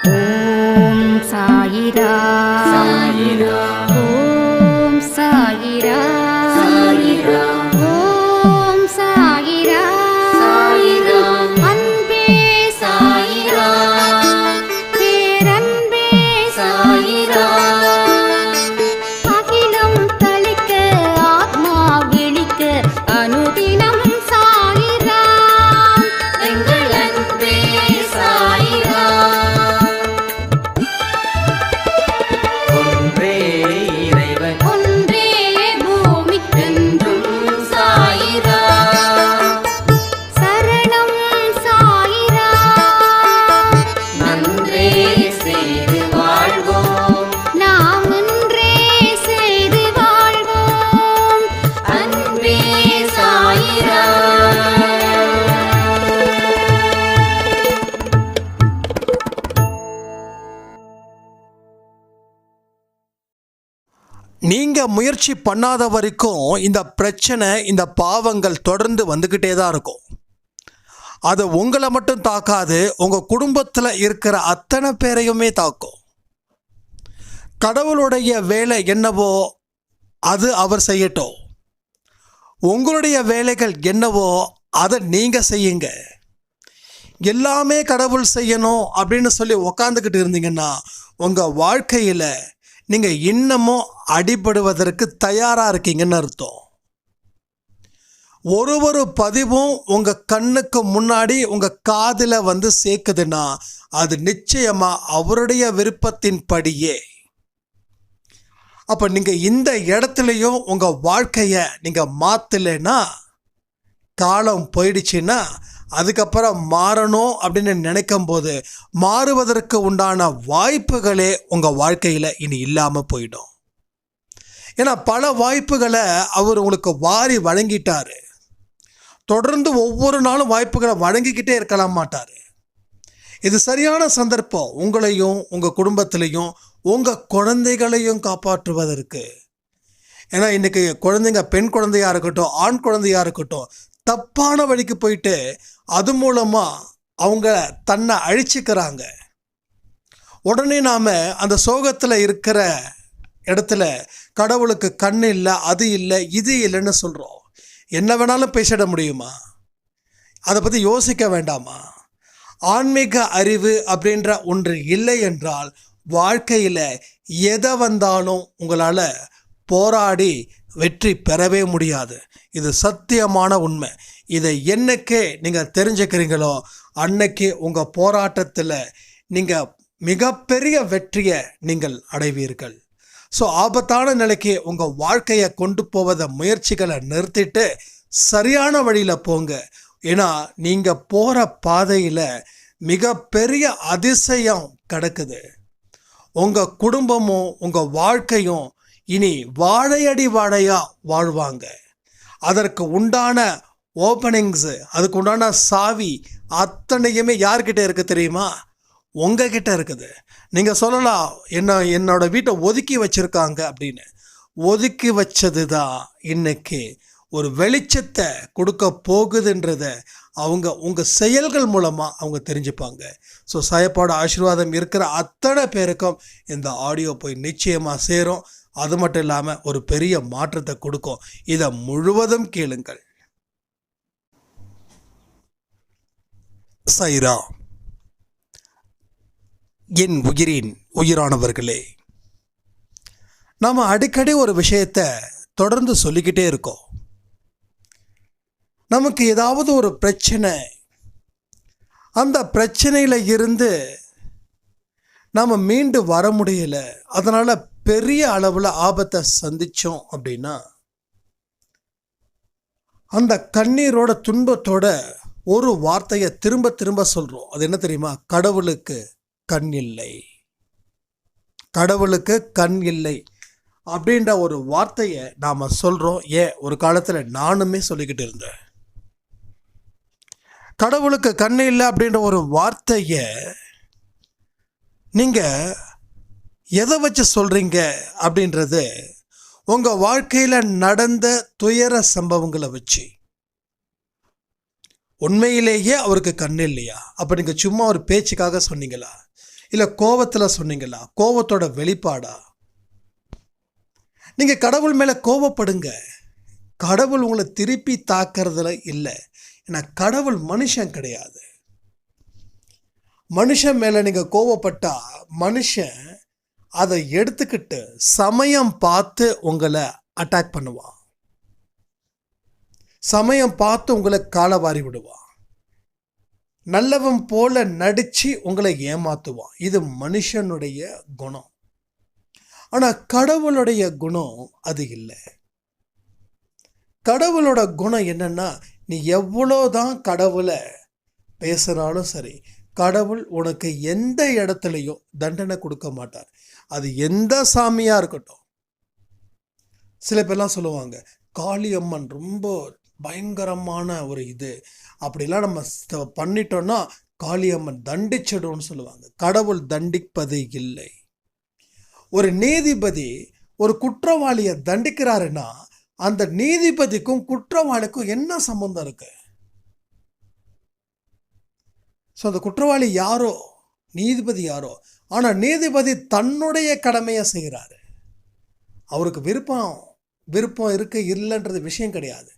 ஓம் சாயிரா சாயிரா ஓம் சாயிரா சாயிரா ஓம் சாயிரா சாயிரா அன்பே சாயிரா பேரன்பே சாயிரா அகிலம் தளிக்க ஆத்மா விழிக்க அனுதினம் சாயிரா எங்கள் அன்பே சாயிரா ஒன்றே இறைவன் ஒன்றே பூமிக்கென்றும் சாயிரா சரணம் சாயிரா நன்றே செய்து வாழ்வோம் நாம் ஒன்றே செய்து வாழ்வோம் அன்பே சாயிரா நீங்க முயற்சி பண்ணாத வரைக்கும் இந்த பிரச்சனை, இந்த பாவங்கள் தொடர்ந்து வந்துக்கிட்டே தான் இருக்கும். அது உங்களை மட்டும் தாக்காது, உங்க குடும்பத்தில் இருக்கிற அத்தனை பேரையுமே தாக்கும். கடவுளுடைய வேலை என்னவோ அது அவர் செய்யட்டும். உங்களுடைய வேலைகள் என்னவோ அதை நீங்க செய்யுங்க. எல்லாமே கடவுள் செய்யணும் அப்படின்னு சொல்லி உக்காந்துக்கிட்டு இருந்தீங்கன்னா உங்கள் வாழ்க்கையில் நீங்கள் இன்னமும் அடிபடுவதற்கு தயாராக இருக்கீங்கன்னு அர்த்தம். ஒரு பதிவும் உங்கள் கண்ணுக்கு முன்னாடி உங்கள் காதில் வந்து சேர்க்குதுன்னா அது நிச்சயமாக அவருடைய விருப்பத்தின் படியே. அப்போ நீங்கள் இந்த இடத்துலையும் உங்கள் வாழ்க்கையை நீங்கள் மாற்றலைன்னா, காலம் போயிடுச்சுன்னா, அதுக்கப்புறம் மாறணும் அப்படின்னு நினைக்கும் போது மாறுவதற்கு உண்டான வாய்ப்புகளே உங்கள் வாழ்க்கையில் இனி இல்லாமல் போயிடும். ஏன்னா பல வாய்ப்புகளை அவர் உங்களுக்கு வாரி வழங்கிட்டார். தொடர்ந்து ஒவ்வொரு நாளும் வாய்ப்புகளை வழங்கிக்கிட்டே இருக்கலாம் மாட்டார். இது சரியான சந்தர்ப்பம் உங்களையும் உங்கள் குடும்பத்திலையும் உங்கள் குழந்தைகளையும் காப்பாற்றுவதற்கு. ஏன்னா இன்றைக்கி குழந்தைங்க பெண் குழந்தையாக இருக்கட்டும், ஆண் குழந்தையாக இருக்கட்டும், தப்பான வழிக்கு போயிட்டு அது மூலமாக அவங்க தன்னை அழிச்சிக்கிறாங்க. உடனே நாம் அந்த சோகத்தில் இருக்கிற இடத்துல கடவுளுக்கு கண் இல்லை, அது இல்லை, இது இல்லைன்னு சொல்கிறோம். என்ன வேணாலும் பேசிட முடியுமா? அதை பற்றி யோசிக்க வேண்டாமா? ஆன்மீக அறிவு அப்படின்ற ஒன்று இல்லை என்றால் வாழ்க்கையில் எதை வந்தாலும் உங்களால் போராடி வெற்றி பெறவே முடியாது. இது சத்தியமான உண்மை. இதை என்னைக்கே நீங்கள் தெரிஞ்சுக்கிறீங்களோ அன்னைக்கு உங்கள் போராட்டத்தில் நீங்கள் மிகப்பெரிய வெற்றியை நீங்கள் அடைவீர்கள். ஸோ ஆபத்தான நிலைக்கு உங்கள் வாழ்க்கையை கொண்டு போவத முயற்சிகளை நிறுத்திட்டு சரியான வழியில் போங்க. ஏன்னா நீங்கள் போகிற பாதையில் மிகப்பெரிய அதிசயம் கிடக்குது. உங்கள் குடும்பமும் உங்கள் வாழ்க்கையும் இனி வாழையடி வாழையாக வாழ்வாங்க. அதற்கு உண்டான ஓப்பனிங்ஸு, அதுக்கு உண்டான சாவி அத்தனையுமே யார்கிட்ட இருக்குது தெரியுமா? உங்ககிட்ட இருக்குது. நீங்கள் சொல்லலாம், என்னோட வீட்டை ஒதுக்கி வச்சுருக்காங்க அப்படின்னு. ஒதுக்கி வச்சது தான் இன்னைக்கு ஒரு வெளிச்சத்தை கொடுக்க போகுதுன்றத அவங்க உங்கள் செயல்கள் மூலமாக அவங்க தெரிஞ்சுப்பாங்க. ஸோ சாயப்பாட ஆசீர்வாதம் இருக்கிற அத்தனை பேருக்கும் இந்த ஆடியோ போய் நிச்சயமாக சேரும். அது மட்டும் இல்லாமல் ஒரு பெரிய மாற்றத்தை கொடுக்கும். இதை முழுவதும் கேளுங்கள். சைரா, என் உயிரின் உயிரானவர்களே, நாம் அடிக்கடி ஒரு விஷயத்தை தொடர்ந்து சொல்லிக்கிட்டே இருக்கோம். நமக்கு ஏதாவது ஒரு பிரச்சனை, அந்த பிரச்சனையில் இருந்து நாம் மீண்டு வர முடியல, அதனால் பெரிய அளவில் ஆபத்தை சந்தித்தோம் அப்படின்னா அந்த கண்ணீரோட துன்பத்தோட ஒரு வார்த்தையை திரும்ப திரும்ப சொல்கிறோம். அது என்ன தெரியுமா? கடவுளுக்கு கண் இல்லை, கடவுளுக்கு கண் இல்லை அப்படின்ற ஒரு வார்த்தையை நாம் சொல்கிறோம். ஒரு காலத்தில் நானுமே சொல்லிக்கிட்டு இருந்தேன். கடவுளுக்கு கண் இல்லை அப்படின்ற ஒரு வார்த்தையை நீங்கள் எதை வச்சு சொல்கிறீங்க அப்படின்றது உங்கள் வாழ்க்கையில் நடந்த துயர சம்பவங்களை வச்சு. உண்மையிலேயே அவருக்கு கண் இல்லையா? அப்போ நீங்கள் சும்மா ஒரு பேச்சுக்காக சொன்னீங்களா? இல்லை கோபத்தில் சொன்னீங்களா? கோபத்தோட வெளிப்பாடா? நீங்கள் கடவுள் மேலே கோபப்படுங்க, கடவுள் உங்களை திருப்பி தாக்குறதுல இல்லை. ஏன்னா கடவுள் மனுஷன் கிடையாது. மனுஷன் மேலே நீங்கள் கோபப்பட்டா மனுஷன் அதை எடுத்துக்கிட்டு சமயம் பார்த்து உங்களை அட்டாக் பண்ணுவான், சமயம் பார்த்து உங்களை காலவாரி விடுவான், நல்லவன் போல நடிச்சு உங்களை ஏமாத்துவான். இது மனுஷனுடைய குணம். ஆனால் கடவுளுடைய குணம் அது இல்லை. கடவுளோட குணம் என்னன்னா, நீ எவ்வளோதான் கடவுளை பேசுனாலும் சரி, கடவுள் உனக்கு எந்த இடத்துலையும் தண்டனை கொடுக்க மாட்டார். அது எந்த சாமியாக இருக்கட்டும். சில பேர்லாம் சொல்லுவாங்க, காளியம்மன் ரொம்ப பயங்கரமான ஒரு இது, அப்படிலாம் நம்ம பண்ணிட்டோம்னா காளியம்மன் தண்டிச்சிடும்னு சொல்லுவாங்க. கடவுள் தண்டிப்பது இல்லை. ஒரு நீதிபதி ஒரு குற்றவாளியை தண்டிக்கிறாருன்னா அந்த நீதிபதிக்கும் குற்றவாளிக்கும் என்ன சம்பந்தம் இருக்கு? ஸோ அந்த குற்றவாளி யாரோ, நீதிபதி யாரோ, ஆனால் நீதிபதி தன்னுடைய கடமையை செய்கிறாரு. அவருக்கு விருப்பம் இருக்கு இல்லைன்றது விஷயம் கிடையாது.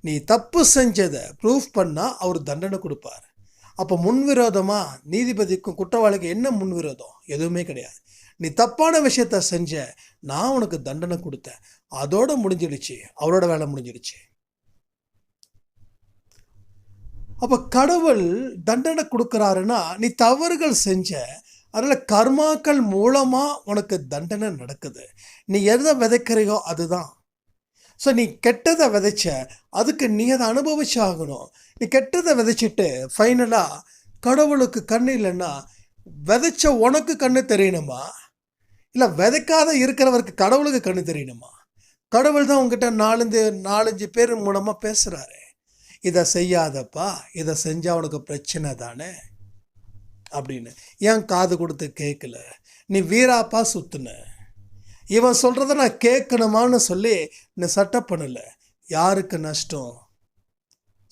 நீ தப்பு செஞ்சதை ப்ரூஃப் பண்ணால் அவர் தண்டனை கொடுப்பார். அப்போ முன்விரோதமாக நீதிபதிக்கும் குற்றவாளிக்கும் என்ன முன்விரோதம்? எதுவுமே கிடையாது. நீ தப்பான விஷயத்த செஞ்ச, நான் உனக்கு தண்டனை கொடுத்தேன், அதோட முடிஞ்சிடுச்சு, அவரோட வேலை முடிஞ்சிடுச்சு. அப்போ கடவுள் தண்டனை கொடுக்குறாருன்னா நீ தவறுகள் செஞ்ச, அதில் கர்மாக்கள் மூலமாக உனக்கு தண்டனை நடக்குது. நீ எதை விதைக்கிறையோ அதுதான். ஸோ நீ கெட்டதை விதைச்ச, அதுக்கு நீ அதை அனுபவிச்சு ஆகணும். நீ கெட்டதை விதைச்சிட்டு ஃபைனலாக கடவுளுக்கு கண்ணு இல்லைன்னா விதைச்ச உனக்கு கண்ணு தெரியணுமா? இல்லை விதைக்காத இருக்கிறவருக்கு கடவுளுக்கு கண்ணு தெரியணுமா? கடவுள் தான் உங்ககிட்ட நாலஞ்சு பேர் மூலமாக பேசுகிறாரு. இதை செய்யாதப்பா, இதை செஞ்சால் உனக்கு பிரச்சனை தானே அப்படின்னு. ஏன் காது கொடுத்து கேட்கல? நீ வீராப்பா சுத்துன, இவன் சொல்கிறத நான் கேட்கணுமான்னு சொல்லி நீ சட்டை பண்ணல. யாருக்கு நஷ்டம்?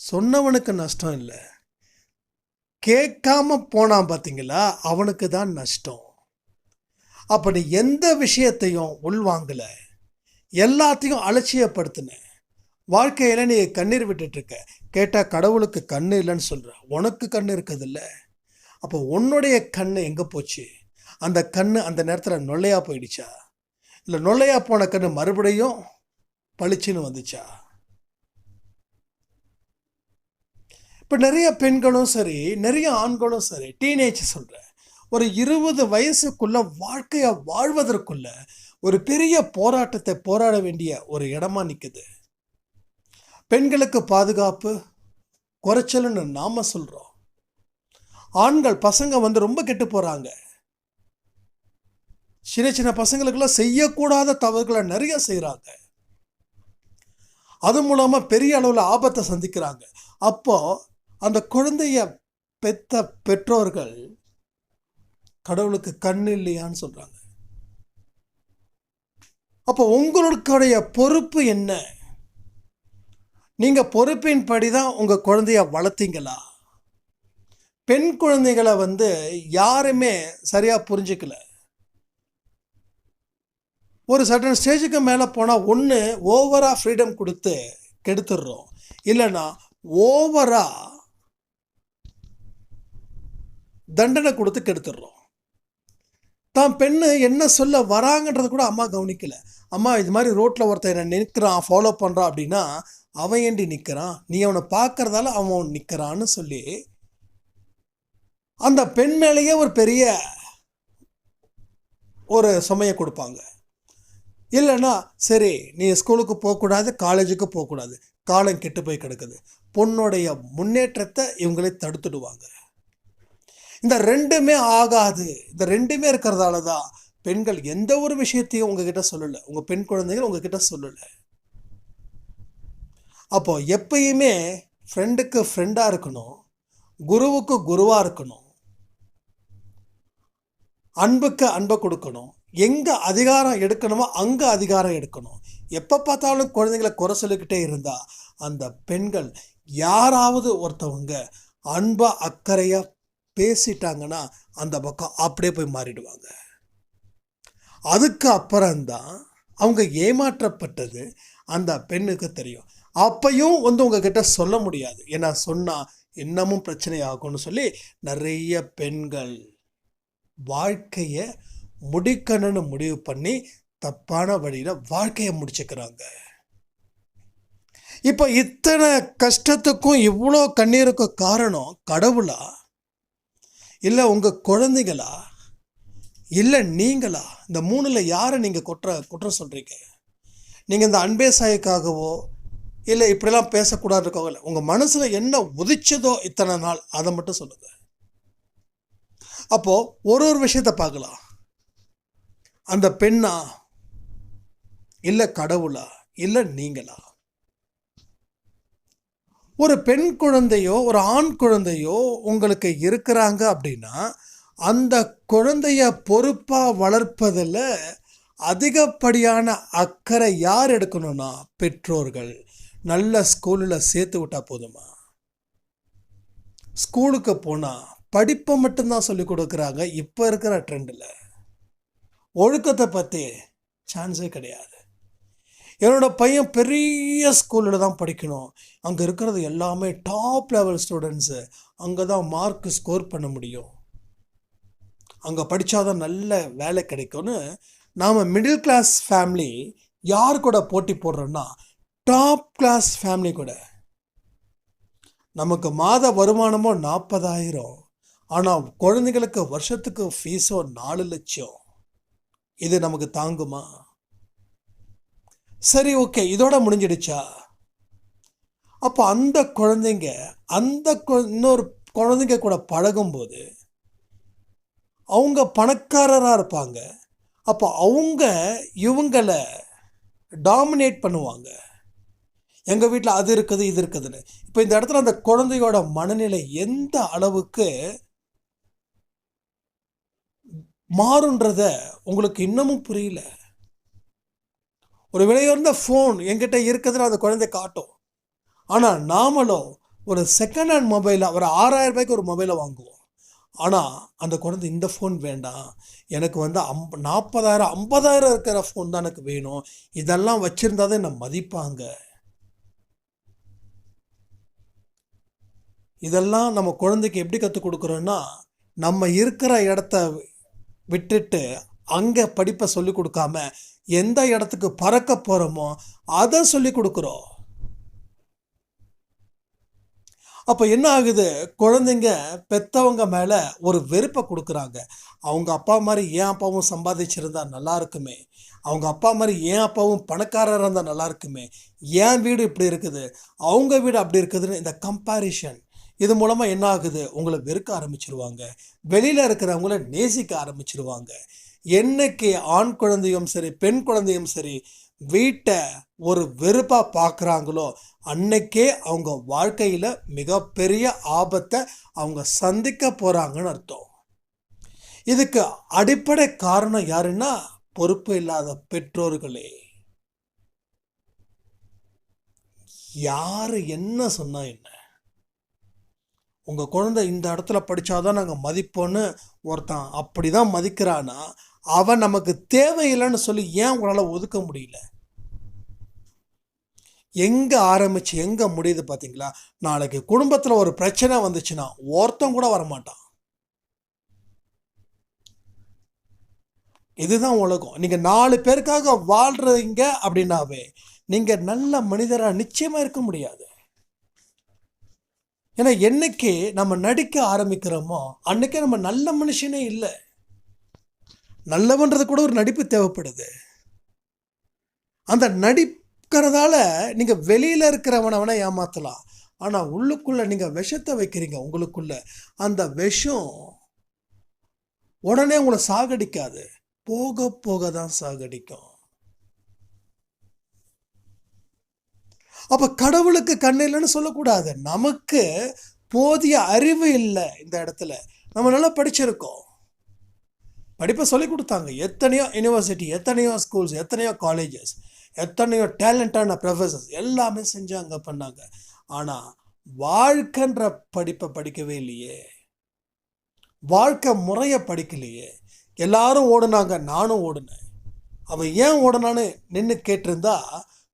சொன்னவனுக்கு நஷ்டம் இல்லை, கேட்காம போனான் பார்த்தீங்களா, அவனுக்கு தான் நஷ்டம். அப்போ நீ எந்த விஷயத்தையும் உள்வாங்கலை, எல்லாத்தையும் அலட்சியப்படுத்தின. வாழ்க்கையில் நீ கண்ணீர் விட்டுட்ருக்க. கேட்டால் கடவுளுக்கு கண்ணு இல்லைன்னு சொல்கிற, உனக்கு கண்ணு இருக்குதில்ல. அப்போ உன்னுடைய கண்ணு எங்கே போச்சு? அந்த கண்ணு அந்த நேரத்தில் நொல்லையா போயிடுச்சா? இல்லை நொல்லையா போன கண்ணு மறுபடியும் பளிச்சுன்னு வந்துச்சா? இப்போ நிறைய பெண்களும் சரி, நிறைய ஆண்களும் சரி, டீனேஜ் சொல்கிறேன், ஒரு 20 வயசுக்குள்ள வாழ்க்கையை வாழ்வதற்குள்ள ஒரு பெரிய போராட்டத்தை போராட வேண்டிய ஒரு இடமா நிற்குது. பெண்களுக்கு பாதுகாப்பு குறைச்சல்னு நாம சொல்கிறோம். ஆண்கள் பசங்க ரொம்ப கெட்டு போகிறாங்க. சின்ன சின்ன பசங்களுக்கெல்லாம் செய்யக்கூடாத தவறுகளை நிறைய செய்கிறாங்க. அது மூலமாக பெரிய அளவில் ஆபத்தை சந்திக்கிறாங்க. அப்போ அந்த குழந்தைய பெத்த பெற்றோர்கள் கடவுளுக்கு கண்ணு இல்லையான்னு சொல்கிறாங்க. அப்போ உங்களுடைய பொறுப்பு என்ன? நீங்கள் பொறுப்பின்படி தான் உங்கள் குழந்தைய வளர்த்தீங்களா? பெண் குழந்தைகளை யாருமே சரியாக புரிஞ்சுக்கல. ஒரு சர்டன் ஸ்டேஜுக்கு மேலே போனால் ஒன்று ஓவராக ஃப்ரீடம் கொடுத்து கெடுத்துடுறோம், இல்லைன்னா ஓவராக தண்டனை கொடுத்து கெடுத்துடுறோம். தான் பெண்ணு என்ன சொல்ல வராங்கன்றது கூட அம்மா கவனிக்கலை. அம்மா இது மாதிரி ரோட்டில் ஒருத்தன் என்ன நிற்கிறான், ஃபாலோ பண்ணுறான் அப்படின்னா அவன் ஏண்டி நிற்கிறான், நீ அவனை பார்க்கறதால அவன் நிற்கிறான்னு சொல்லி அந்த பெண் மேலேயே ஒரு பெரிய ஒரு சுமையை கொடுப்பாங்க. இல்லைன்னா சரி நீ ஸ்கூலுக்கு போகக்கூடாது, காலேஜுக்கு போகக்கூடாது, காலம் கெட்டு போய் கிடக்குது. பொண்ணுடைய முன்னேற்றத்தை இவங்களே தடுத்துடுவாங்க. இந்த ரெண்டுமே ஆகாது. இந்த ரெண்டுமே இருக்கிறதால தான் பெண்கள் எந்த ஒரு விஷயத்தையும் உங்ககிட்ட சொல்லலை, உங்கள் பெண் குழந்தைகள் உங்ககிட்ட சொல்லலை. அப்போ எப்பயுமே ஃப்ரெண்டுக்கு ஃப்ரெண்டாக இருக்கணும், குருவுக்கு குருவாக இருக்கணும், அன்புக்கு அன்பை கொடுக்கணும், எங்கே அதிகாரம் எடுக்கணுமோ அங்கே அதிகாரம் எடுக்கணும். எப்போ பார்த்தாலும் குழந்தைங்களை குறை சொல்லிக்கிட்டே இருந்தால் அந்த பெண்கள் யாராவது ஒருத்தவங்க அன்பா அக்கறையாக பேசிட்டாங்கன்னா அந்த பக்கம் அப்படியே போய் மாறிடுவாங்க. அதுக்கு அப்புறம்தான் அவங்க ஏமாற்றப்பட்டது அந்த பெண்ணுக்கு தெரியும். அப்பையும் உங்ககிட்ட சொல்ல முடியாது, ஏன்னா சொன்னால் இன்னமும் பிரச்சனை ஆகும்னு சொல்லி நிறைய பெண்கள் வாழ்க்கையை முடிக்கணும்னு முடிவு பண்ணி தப்பான வழியில் வாழ்க்கையை முடிச்சுக்கிறாங்க. இப்போ இத்தனை கஷ்டத்துக்கும் இவ்வளோ கண்ணீருக்கும் காரணம் கடவுளா, இல்லை உங்கள் குழந்தைகளா, இல்லை நீங்களா? இந்த மூணில் யாரை நீங்கள் குற்றம் சொல்கிறீங்க? நீங்கள் இந்த அன்பே சாய்க்காகவோ இல்லை இப்படிலாம் பேசக்கூடாதுக்காகவோ இல்லை, உங்கள் மனசில் என்ன உதிச்சதோ இத்தனை நாள் அதை மட்டும் சொல்லுங்கள். அப்போது ஒரு விஷயத்தை பார்க்கலாம். அந்த பெண்ணா, இல்லை கடவுளா, இல்லை நீங்களா? ஒரு பெண் குழந்தையோ ஒரு ஆண் குழந்தையோ உங்களுக்கு இருக்கிறாங்க அப்படின்னா அந்த குழந்தைய பொறுப்பாக வளர்ப்பதில் அதிகப்படியான அக்கறை யார் எடுக்கணும்னா பெற்றோர்கள். நல்ல ஸ்கூலில் சேர்த்து விட்டால் போதுமா? ஸ்கூலுக்கு போனால் படிப்பை மட்டும்தான் சொல்லிக் கொடுக்குறாங்க. இப்போ இருக்கிற ட்ரெண்டில் ஒழுக்கத்தை பற்றி சான்ஸே கிடையாது. என்னோட பையன் பெரிய ஸ்கூலில் தான் படிக்கணும், அங்கே இருக்கிறது எல்லாமே டாப் லெவல் ஸ்டூடெண்ட்ஸு, அங்கே தான் மார்க் ஸ்கோர் பண்ண முடியும், அங்கே படித்தாதான் நல்ல வேலை கிடைக்கும்னு நாம் மிடில் கிளாஸ் ஃபேமிலி யார் கூட போட்டி போடுறோன்னா டாப் கிளாஸ் ஃபேமிலி கூட. நமக்கு மாத வருமானமோ 40,000, ஆனால் குழந்தைங்களுக்கு வருஷத்துக்கு ஃபீஸோ 4 லட்சம். இது நமக்கு தாங்குமா? சரி, ஓகே, இதோட முடிஞ்சிடுச்சா? அப்போ அந்த குழந்தைங்க இன்னொரு குழந்தைங்க கூட பழகும்போது அவங்க பணக்காரராக இருப்பாங்க. அப்போ அவங்க இவங்களை டாமினேட் பண்ணுவாங்க. எங்கள் வீட்டில் அது இருக்குது இது இருக்குதுன்னு. இப்போ இந்த இடத்துல அந்த குழந்தையோட மனநிலை எந்த அளவுக்கு மாறுன்றத உங்களுக்கு இன்னமும் புரியல. ஒரு விலையுறந்த ஃபோன் என்கிட்ட இருக்குதுன்னு அந்த குழந்தை காட்டும். ஆனால் நாமளும் ஒரு செகண்ட் ஹேண்ட் மொபைலை, ஒரு 6,000 ரூபாய்க்கு ஒரு மொபைலை வாங்குவோம். ஆனால் அந்த குழந்தை இந்த ஃபோன் வேண்டாம், எனக்கு 40,000 50,000 இருக்கிற ஃபோன் தான் எனக்கு வேணும், இதெல்லாம் வச்சுருந்தா தான் என்னை மதிப்பாங்க. இதெல்லாம் நம்ம குழந்தைக்கு எப்படி கற்றுக் கொடுக்குறோன்னா, நம்ம இருக்கிற இடத்த விட்டுட்டு அங்கே படிப்பை சொல்லிக் கொடுக்காம எந்த இடத்துக்கு பறக்க போகிறோமோ அதை சொல்லிக் கொடுக்குறோம். அப்போ என்ன ஆகுது? குழந்தைங்க பெற்றவங்க மேலே ஒரு வெறுப்பை கொடுக்குறாங்க. அவங்க அப்பா மாதிரி ஏன் அப்பாவும் சம்பாதிச்சிருந்தா நல்லா இருக்குமே, அவங்க அப்பா மாதிரி ஏன் அப்பாவும் பணக்காரராக இருந்தால் நல்லா இருக்குமே, ஏன் வீடு இப்படி இருக்குது, அவங்க வீடு அப்படி இருக்குதுன்னு இந்த கம்பேரிஷன், இது மூலமாக என்ன ஆகுது? உங்களை வெறுக்க ஆரம்பிச்சிருவாங்க. வெளியில் இருக்கிறவங்கள நேசிக்க ஆரம்பிச்சிருவாங்க. என்னைக்கு ஆண் குழந்தையும் சரி பெண் குழந்தையும் சரி வீட்டை ஒரு வெறுப்பாக பார்க்குறாங்களோ அன்னைக்கே அவங்க வாழ்க்கையில் மிகப்பெரிய ஆபத்தை அவங்க சந்திக்க போகிறாங்கன்னு அர்த்தம். இதுக்கு அடிப்படை காரணம் யாருன்னா பொறுப்பு இல்லாத பெற்றோர்களே. யார் என்ன சொன்னா என்ன, உங்கள் குழந்தை இந்த இடத்துல படித்தாதான் நாங்கள் மதிப்போன்னு ஒருத்தன் அப்படி தான் மதிக்கிறான்னா அவன் நமக்கு தேவையில்லைன்னு சொல்லி ஏன் உங்களால் ஒதுக்க முடியல? எங்கே ஆரம்பித்து எங்கே முடியுது பார்த்தீங்களா? நாளைக்கு குடும்பத்தில் ஒரு பிரச்சனை வந்துச்சுன்னா ஒருத்தன் கூட வரமாட்டான். இதுதான் உலகம். நீங்கள் 4 பேருக்காக வாழ்கிறீங்க அப்படின்னாவே நீங்கள் நல்ல மனிதராக நிச்சயமாக இருக்க முடியாது. ஏன்னா என்னைக்கு நம்ம நடிக்க ஆரம்பிக்கிறோமோ அன்னைக்கே நம்ம நல்ல மனுஷனே இல்லை. நல்லவன்றது கூட ஒரு நடிப்பு தேவைப்படுது. அந்த நடிக்கிறதால நீங்கள் வெளியில் இருக்கிறவனை ஏமாற்றலாம், ஆனால் உள்ளுக்குள்ளே நீங்கள் விஷத்தை வைக்கிறீங்க. உங்களுக்குள்ள அந்த விஷம் உடனே உங்களை சாகடிக்காது, போக போக தான் சாகடிக்கும். அப்போ கடவுளுக்கு கண்ணு இல்லைன்னு சொல்லக்கூடாது. நமக்கு போதிய அறிவு இல்லை. இந்த இடத்துல நம்ம நல்லா படிச்சிருக்கோம், படிப்பை சொல்லி கொடுத்தாங்க. எத்தனையோ யூனிவர்சிட்டி, எத்தனையோ ஸ்கூல்ஸ், எத்தனையோ காலேஜஸ், எத்தனையோ டேலண்டான ப்ரொஃபஸர்ஸ் எல்லாமே செஞ்சாங்க, பண்ணாங்க. ஆனால் வாழ்க்கைன்ற படிப்பை படிக்கவே இல்லையே. வாழ்க்கை முறையை படிக்கலையே. எல்லாரும் ஓடுனாங்க, நானும் ஓடுனேன். அவன் ஏன் ஓடனான்னு நின்று கேட்டிருந்தா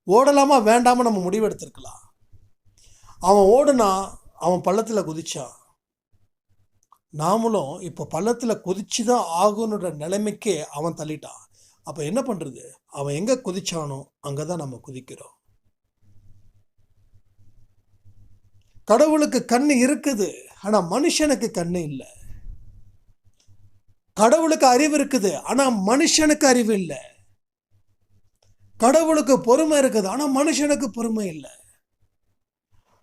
ஓடலாமா வேண்டாமா நம்ம முடிவெடுத்திருக்கலாம். அவன் ஓடுனா, அவன் பள்ளத்தில் குதிச்சான். நாமளும் இப்போ பள்ளத்தில் குதிச்சு தான் ஆகுன்ற நிலைமைக்கே அவன் தள்ளிட்டான். அப்போ என்ன பண்ணுறது? அவன் எங்கே குதிச்சானோ அங்கே தான் நம்ம குதிக்கிறோம். கடவுளுக்கு கண்ணு இருக்குது, ஆனால் மனுஷனுக்கு கண்ணு இல்லை. கடவுளுக்கு அறிவு இருக்குது, ஆனால் மனுஷனுக்கு அறிவு இல்லை. கடவுளுக்கு பொறுமை இருக்குது, ஆனால் மனுஷனுக்கு பொறுமை இல்லை.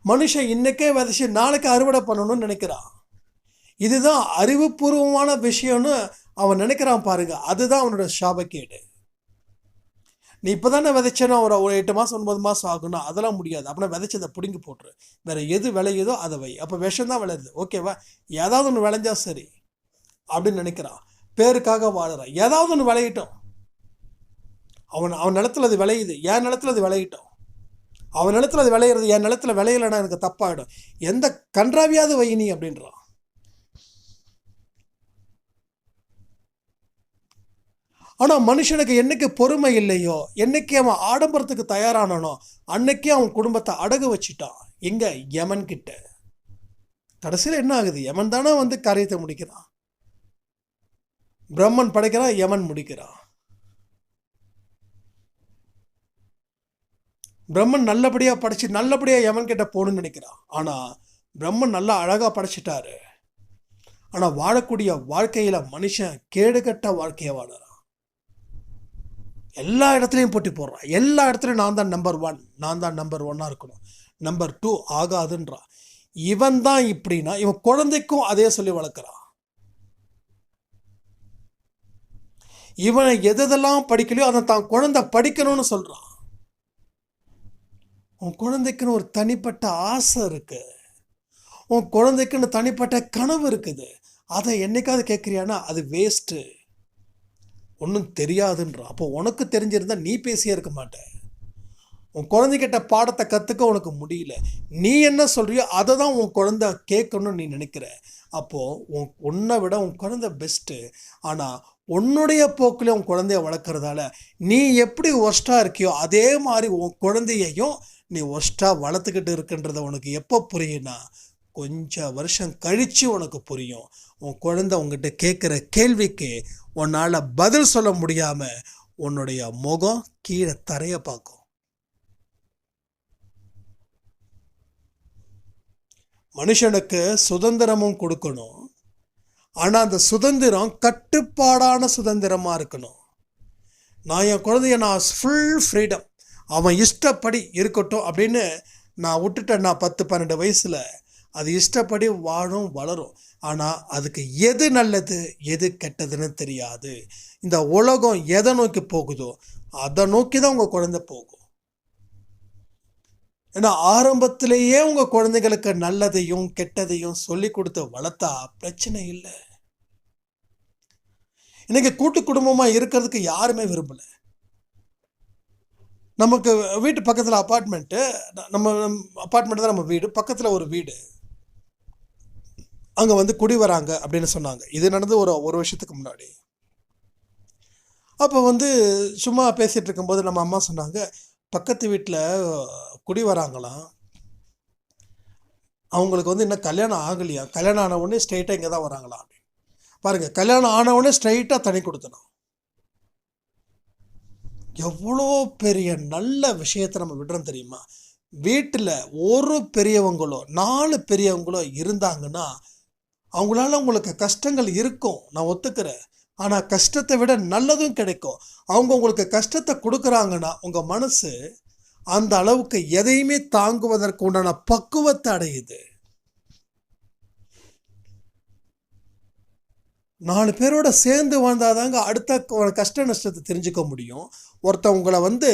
மனுஷன் இன்னைக்கே விதைச்சு நாளைக்கு அறுவடை பண்ணணும்னு நினைக்கிறான். இதுதான் அறிவுபூர்வமான விஷயம்னு அவன் நினைக்கிறான் பாருங்க. அதுதான் அவனோட சாபக்கேடு. நீ இப்போ தானே விதைச்சேன்னா ஒரு 8 மாதம் 9 மாதம் ஆகுனா அதெல்லாம் முடியாது. அப்படின்னா விதைச்சதை பிடுங்கி போட்டுரு. வேற எது விளையுதோ அதை வை. அப்போ விஷம் தான் விளையுது, ஓகேவா? ஏதாவது ஒன்று விளைஞ்சா சரி அப்படின்னு நினைக்கிறான். பேருக்காக வாழறான். ஏதாவது ஒன்று விளையிட்டோம். அவன் நிலத்தில் அது விளையுது, என் நிலத்தில் அது விளையிட்டோம். அவன் நிலத்தில் அது விளையிறது, என் நிலத்தில் விளையலைன்னா எனக்கு தப்பாயிடும். எந்த கன்றாவியாவது வை நீ அப்படின்றான். ஆனால் மனுஷனுக்கு என்னைக்கு பொறுமை இல்லையோ, என்னைக்கு அவன் ஆடம்பரத்துக்கு தயாரானானோ அன்னைக்கே அவன் குடும்பத்தை அடகு வச்சுட்டான். எங்க? யமன் கிட்ட. கடைசியில் என்ன ஆகுது? யமன் தானே வந்து காரியத்தை முடிக்கிறான். பிரம்மன் படைக்கிறான், யமன் முடிக்கிறான். பிரம்மன் நல்லபடியாக படைச்சு நல்லபடியாக யமன் கிட்ட போகணும்னு நினைக்கிறான். ஆனால் பிரம்மன் நல்லா அழகாக படைச்சிட்டாரு. ஆனால் வாழக்கூடிய வாழ்க்கையில் மனுஷன் கேடுகட்ட வாழ்க்கையை வாழறான். எல்லா இடத்துலையும் போட்டி போடுறான். எல்லா இடத்துலையும் நான் தான் நம்பர் 1, நான் தான் நம்பர் 1 இருக்கணும், நம்பர் 2 ஆகாதுன்றான். இவன் தான் இப்படின்னா இவன் குழந்தைக்கும் அதே சொல்லி வளர்க்குறான். இவனை எதெல்லாம் படிக்கலையோ அதை தான் குழந்தை படிக்கணும்னு சொல்றான். உன் குழந்தைக்குன்னு ஒரு தனிப்பட்ட ஆசை இருக்கு, உன் குழந்தைக்குன்னு தனிப்பட்ட கனவு இருக்குது. அதை என்னைக்காவது கேட்குறியானா அது வேஸ்ட்டு, ஒன்றும் தெரியாதுன்றான். அப்போ உனக்கு தெரிஞ்சிருந்தா நீ பேசியே இருக்க மாட்டேன். உன் குழந்தைகிட்ட பாடத்தை கற்றுக்க உனக்கு முடியல. நீ என்ன சொல்றியோ அதை தான் உன் குழந்தை கேட்கணும்னு நீ நினைக்கிற. அப்போது உன்னை விட உன் குழந்தை பெஸ்ட்டு. ஆனால் உன்னுடைய போக்கில் உன் குழந்தைய வளர்க்குறதால நீ எப்படி ஒஸ்ட்டாக இருக்கியோ அதே மாதிரி உன் குழந்தையையும் நீ ஒஸ்ட்டாக வளர்த்துக்கிட்டு இருக்குன்றத உனக்கு எப்போ புரியும்னா கொஞ்சம் வருஷம் கழித்து உனக்கு புரியும். உன் குழந்தை உங்ககிட்ட கேட்குற கேள்விக்கு உன்னால் பதில் சொல்ல முடியாமல் உன்னுடைய முகம் கீழே தரைய பார்க்கும். மனுஷனுக்கு சுதந்திரமும் கொடுக்கணும், ஆனால் அந்த சுதந்திரம் கட்டுப்பாடான சுதந்திரமாக இருக்கணும். நான் என் குழந்தைய நான் ஃபுல் ஃப்ரீடம், அவன் இஷ்டப்படி இருக்கட்டும் அப்படின்னு நான் விட்டுட்டேன். நான் 10-12 வயசில் அது இஷ்டப்படி வாழும் வளரும். ஆனால் அதுக்கு எது நல்லது எது கெட்டதுன்னு தெரியாது. இந்த உலகம் எதை நோக்கி போகுதோ அதை நோக்கி தான் உங்கள் குழந்தை போகும். ஏன்னா ஆரம்பத்திலேயே உங்கள் குழந்தைகளுக்கு நல்லதையும் கெட்டதையும் சொல்லி கொடுத்து வளர்த்தா பிரச்சனை இல்லை. இன்னைக்கு கூட்டு குடும்பமாக இருக்கிறதுக்கு யாருமே விரும்பலை. நமக்கு வீட்டு பக்கத்தில் அப்பார்ட்மெண்ட்டு, நம்ம அப்பார்ட்மெண்ட் தான் நம்ம வீடு, பக்கத்தில் ஒரு வீடு, அங்கே வந்து குடி வராங்க அப்படின்னு சொன்னாங்க. இது நடந்து ஒரு வருஷத்துக்கு முன்னாடி. அப்போ வந்து சும்மா பேசிகிட்டு இருக்கும்போது நம்ம அம்மா சொன்னாங்க, பக்கத்து வீட்டில் குடி வராங்களாம், அவங்களுக்கு வந்து இன்னும் கல்யாணம் ஆகலையா, கல்யாணம் ஆன உடனே ஸ்ட்ரைட்டாக இங்கே தான் வராங்களாம் அப்படின்னு. பாருங்கள், கல்யாணம் ஆன உடனே ஸ்ட்ரைட்டாக தனி கொடுத்தணும். எவ்வளோ பெரிய நல்ல விஷயத்தை நம்ம விடுறோம் தெரியுமா? வீட்டில் ஒரு பெரியவங்களோ 4 பெரியவங்களோ இருந்தாங்கன்னா அவங்களால உங்களுக்கு கஷ்டங்கள் இருக்கும், நான் ஒத்துக்கிறேன். ஆனால் கஷ்டத்தை விட நல்லதும் கிடைக்கும். அவங்க உங்களுக்கு கஷ்டத்தை கொடுக்குறாங்கன்னா உங்கள் மனசு அந்த அளவுக்கு எதையுமே தாங்குவதற்கு உண்டான பக்குவத்தை அடையுது. 4 பேரோட சேர்ந்து வாழ்ந்தாதாங்க அடுத்த கஷ்ட நஷ்டத்தை தெரிஞ்சுக்க முடியும். ஒருத்தன் உங்களை வந்து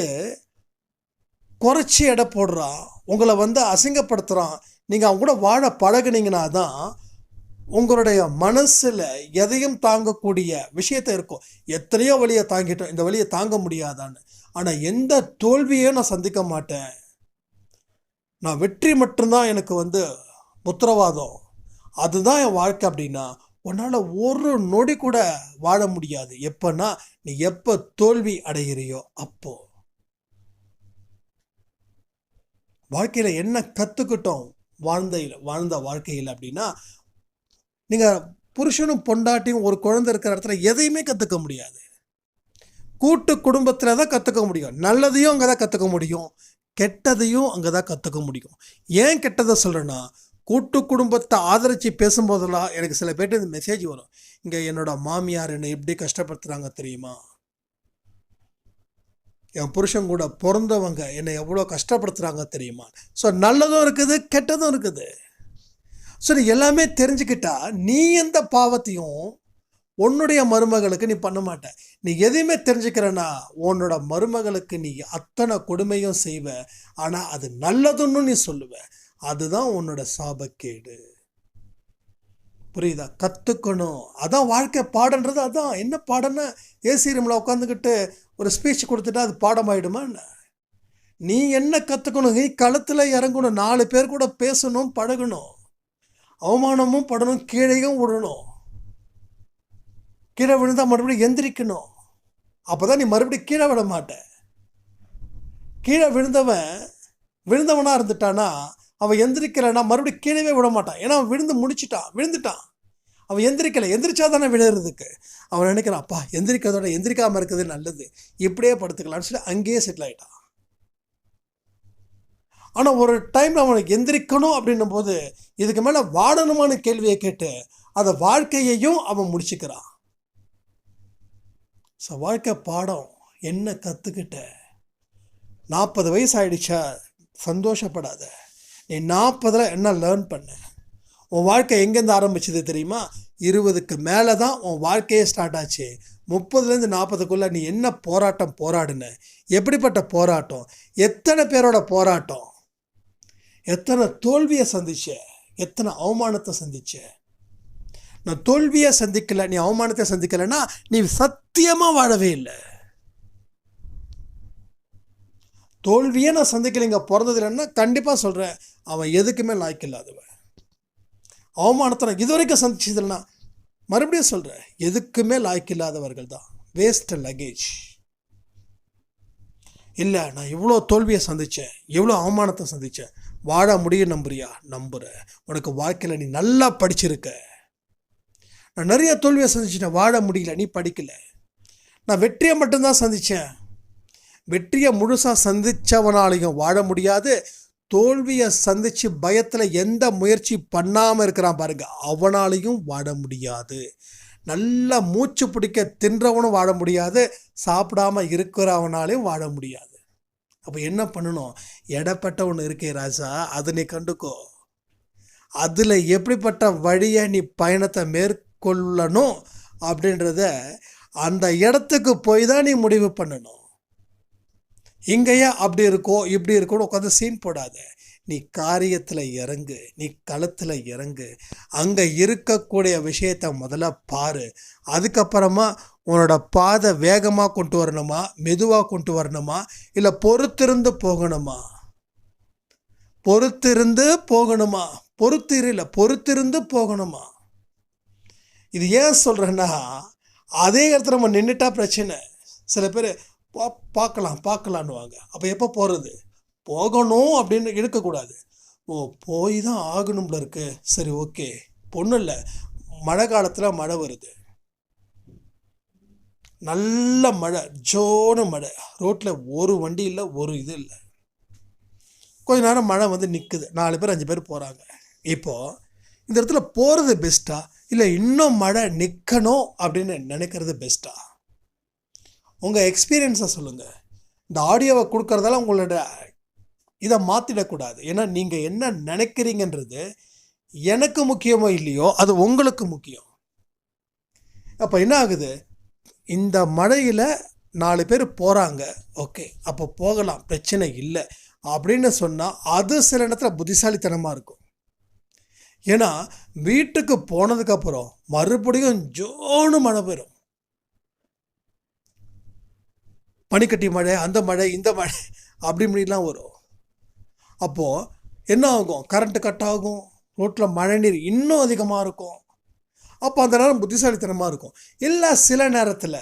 குறைச்சி எடை போடுறான், உங்களை வந்து அசிங்கப்படுத்துகிறான், நீங்கள் அவங்க கூட வாழ பழகுனீங்கன்னா தான் உங்களுடைய மனசில் எதையும் தாங்கக்கூடிய விஷயத்தை இருக்கும். எத்தனையோ வழியை தாங்கிட்டோம், இந்த வழியை தாங்க முடியாதான்னு. ஆனால் எந்த தோல்வியையும் நான் சந்திக்க மாட்டேன், நான் வெற்றி மட்டும்தான் எனக்கு வந்து உத்தரவாதம், அதுதான் என் வாழ்க்கை அப்படின்னா உன்னால் ஒரு நொடி கூட வாழ முடியாது. எப்பன்னா நீ எப்போ தோல்வி அடைகிறியோ அப்போ. வாழ்க்கையில் என்ன கற்றுக்கிட்டோம் வாழ்ந்த வாழ்க்கையில் அப்படின்னா, நீங்கள் புருஷனும் பொண்டாட்டியும் ஒரு குழந்தை இருக்கிற இடத்துல எதையுமே கற்றுக்க முடியாது. கூட்டு குடும்பத்தில் தான் கற்றுக்க முடியும். நல்லதையும் அங்கே தான் கற்றுக்க முடியும், கெட்டதையும் அங்கே தான் கற்றுக்க முடியும். ஏன் கெட்டதை சொல்கிறேன்னா, கூட்டு குடும்பத்தை ஆதரித்து பேசும்போதெல்லாம் எனக்கு சில பேர்ட்டு இந்த மெசேஜ் வரும். இங்கே என்னோட மாமியார் என்னை எப்படி கஷ்டப்படுத்துகிறாங்க தெரியுமா, என் புருஷன் கூட பிறந்தவங்க என்னை எவ்வளோ கஷ்டப்படுத்துகிறாங்க தெரியுமா. ஸோ நல்லதும் இருக்குது, கெட்டதும் இருக்குது. ஸோ நீ எல்லாமே தெரிஞ்சுக்கிட்டா நீ எந்த பாவத்தையும் உன்னுடைய மருமகளுக்கு நீ பண்ண மாட்ட. நீ எதையுமே தெரிஞ்சுக்கிறன்னா உன்னோட மருமகளுக்கு நீ அத்தனை கொடுமையும் செய்வ, ஆனால் அது நல்லதுன்னு நீ சொல்லுவ. அதுதான் உன்னோட சாபக்கேடு. புரியுதா? கற்றுக்கணும். அதான் வாழ்க்கை பாடன்றது. அதான் என்ன பாடம்னா, ஏசி ரூமில் உட்காந்துக்கிட்டு ஒரு ஸ்பீச் கொடுத்துட்டா அது பாடமாயிடுமா என்ன? நீ என்ன கற்றுக்கணும்? நீ களத்தில் இறங்கணும், 4 பேர் கூட பேசணும், பழகணும், அவமானமும் படணும், கீழேயும் விடணும். கீழே விழுந்தால் மறுபடியும் எந்திரிக்கணும். அப்போ தான் நீ மறுபடியும் கீழே விட மாட்ட. கீழே விழுந்தவனாக இருந்துட்டானா அவன் எந்திரிக்கலைன்னா மறுபடியும் கீழே விட மாட்டான். ஏன்னா அவன் விழுந்துட்டான். அவன் எந்திரிச்சா தானே விழுறதுக்கு. அவன் நினைக்கிறான், அப்பா எந்திரிக்கிறதோட எந்திரிக்காமல் இருக்கிறது நல்லது, இப்படியே படுத்துக்கலான்னு சொல்லி அங்கேயே செட்டில் ஆகிட்டான். ஆனால் ஒரு டைம் அவனுக்கு எந்திரிக்கணும் அப்படின்னும் போது இதுக்கு மேலே வாழணுமான கேள்வியை கேட்டு அந்த வாழ்க்கையையும் அவன் முடிச்சுக்கிறான். ஸோ வாழ்க்கை பாடம் என்ன கற்றுக்கிட்ட? 40 வயசு ஆயிடுச்சா சந்தோஷப்படாத. நீ 40ல் என்ன லேர்ன் பண்ண? உன் வாழ்க்கை எங்கேருந்து ஆரம்பிச்சது தெரியுமா? 20க்கு மேலே தான் உன் வாழ்க்கையே ஸ்டார்ட் ஆச்சு. 30லேருந்து 40க்குள்ளே நீ என்ன போராட்டம் போராடுன? எப்படிப்பட்ட போராட்டம்? எத்தனை பேரோட போராட்டம்? எத்தனை தோல்வியை சந்திச்ச? எத்தனை அவமானத்தை சந்திச்ச? நான் தோல்வியை சந்திக்கலை, நீ அவமானத்தை சந்திக்கலைன்னா நீ சத்தியமாக வாழவே இல்லை. தோல்வியே நான் சந்திக்கலைங்க பிறந்தது இல்லைன்னா கண்டிப்பாக சொல்கிறேன், அவன் எதுக்குமே லாய்க்கு இல்லாதவன். அவமானத்தை நான் இதுவரைக்கும் சந்திச்சதில்லைன்னா மறுபடியும் சொல்கிறேன், எதுக்குமே லாய்க்கு இல்லாதவர்கள் தான். Waste luggage. இல்லை நான் இவ்வளோ தோல்வியை சந்தித்தேன், எவ்வளோ அவமானத்தை சந்தித்தேன், வாழ முடியும் நம்புறியா? நம்புகிறேன். உனக்கு வாழ்க்கையில் நீ நல்லா படிச்சிருக்க. நான் நிறைய தோல்வியை சந்திச்சிட்டேன், வாழ முடியல, நீ படிக்கலை. நான் வெற்றியை மட்டும்தான் சந்தித்தேன். வெற்றியை முழுசாக சந்தித்தவனாலையும் வாழ முடியாது. தோல்வியை சந்தித்து பயத்தில் எந்த முயற்சி பண்ணாமல் இருக்கிறான் பாருங்க, அவனாலையும் வாழ முடியாது. நல்லா மூச்சு பிடிக்க தின்றவனும் வாழ முடியாது, சாப்பிடாமல் இருக்கிறவனாலையும் வாழ முடியாது. அப்போ என்ன பண்ணணும்? எடப்பட்ட ஒன்று இருக்கே ராஜா, அதை நீ கண்டுக்கோ. அதில் எப்படிப்பட்ட வழியை நீ பயணத்தை மேற்கொள்ளணும் அப்படின்றத அந்த இடத்துக்கு போய் தான் நீ முடிவு பண்ணணும். இங்கேயே அப்படி இருக்கோ இப்படி இருக்கோன்னு உட்காந்து சீன் போடாத. நீ காரியத்தில் இறங்கு, நீ களத்தில் இறங்கு. அங்கே இருக்கக்கூடிய விஷயத்தை முதல்ல பாரு. அதுக்கப்புறமா உன்னோட பாதை வேகமாக கொண்டு வரணுமா, மெதுவாக கொண்டு வரணுமா, இல்லை பொறுத்திருந்து போகணுமா? பொறுத்திருந்து போகணுமா? இது ஏன் சொல்கிறேன்னா, அதே இடத்துல நம்ம நின்றுட்டா பிரச்சனை. சில பேர் பார்க்கலான்னுவாங்க. அப்போ எப்போ போகிறது? போகணும் அப்படின்னு இருக்கக்கூடாது. போய் தான் ஆகணும்ல இருக்கு. சரி ஓகே, பொண்ணு இல்லை, மழை காலத்தில் மழை வருது, நல்ல மழை, ஜோன மழை, ரோட்டில் ஒரு வண்டி இல்லை, ஒரு இது இல்லை. கொஞ்ச நேரம் மழை வந்து நிற்குது, 4 பேர் 5 பேர் போகிறாங்க. இப்போது இந்த இடத்துல போகிறது பெஸ்ட்டா, இல்லை இன்னும் மழை நிற்கணும் அப்படின்னு நினைக்கிறது பெஸ்ட்டா? உங்கள் எக்ஸ்பீரியன்ஸை சொல்லுங்கள். இந்த ஆடியோவை கொடுக்குறதால உங்களோட இதை மாற்றிடக்கூடாது. ஏன்னா நீங்கள் என்ன நினைக்கிறீங்கன்றது எனக்கு முக்கியமோ இல்லையோ அது உங்களுக்கு முக்கியம். அப்போ என்ன ஆகுது? இந்த மழையில் 4 பேர் போகிறாங்க, ஓகே அப்போ போகலாம், பிரச்சனை இல்லை அப்படின்னு சொன்னால் அது சில இடத்துல புத்திசாலித்தனமாக இருக்கும். ஏன்னா வீட்டுக்கு போனதுக்கப்புறம் மறுபடியும் ஜோனு மழை பெறும். பனிக்கட்டி மழை, அந்த மழை, இந்த மழை, அப்படி இப்படிலாம் வரும். அப்போது என்ன ஆகும்? கரண்ட்டு கட் ஆகும், ரோட்டில் மழை நீர் இன்னும் அதிகமாக இருக்கும். அப்போ அந்த நேரம் புத்திசாலித்தனமாக இருக்கும். இல்லை சில நேரத்தில்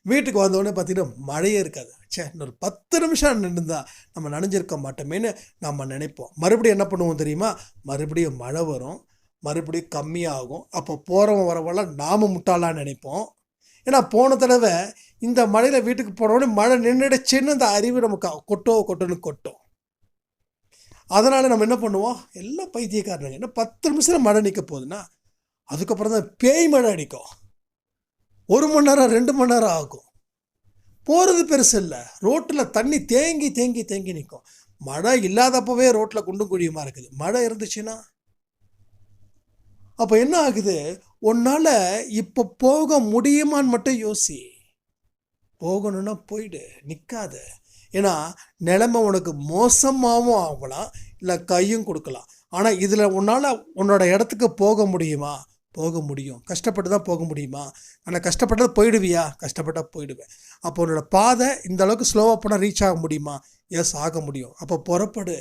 வீட்டுக்கு வந்தோடனே பார்த்தீங்கன்னா மழையே இருக்காது. இன்னொரு 10 நிமிஷம் நின்றுந்தா நம்ம நனைஞ்சிருக்க மாட்டோமேன்னு நம்ம நினைப்போம். மறுபடியும் என்ன பண்ணுவோம் தெரியுமா? மறுபடியும் மழை வரும், மறுபடியும் கம்மியாகும். அப்போ போகிறவன் வரவெல்லாம் நாம் முட்டாளான்னு நினைப்போம். ஏன்னா போன தடவை இந்த மழையில் வீட்டுக்கு போனோடனே மழை நின்றுடுச்சுன்னு அந்த அறிவு நமக்கு கொட்டும். அதனால் நம்ம என்ன பண்ணுவோம்? எல்லாம் பைத்தியக்காரனுங்க. ஏன்னா 10 நிமிஷம் மழை நிற்க போகுதுன்னா அதுக்கப்புறம் தான் பேய் மழை அடிக்கும். 1 மணி நேரம் 2 மணி நேரம் ஆகும். போகிறது பெருசு இல்லை, ரோட்டில் தண்ணி தேங்கி நிற்கும். மழை இல்லாதப்பவே ரோட்டில் குண்டும் குழியுமா இருக்குது. மழை இருந்துச்சுன்னா அப்போ என்ன ஆகுது? உன்னால் இப்போ போக முடியுமான்னு மட்டும் யோசி. போகணுன்னா போயிடு, நிற்காத. ஏன்னா நிலைமை உனக்கு மோசமாகவும் ஆகலாம், இல்லை கையும் கொடுக்கலாம். ஆனால் இதில் உன்னால் உன்னோட இடத்துக்கு போக முடியுமா? போக முடியும். கஷ்டப்பட்டு தான் போக முடியுமா? ஆனால் கஷ்டப்பட்டது போயிடுவியா? கஷ்டப்பட்டால் போயிடுவேன். அப்போ உன்னோட பாதை இந்த அளவுக்கு ஸ்லோவாக போனால் ரீச் ஆக முடியுமா? எஸ், ஆக முடியும். அப்போ புறப்படு.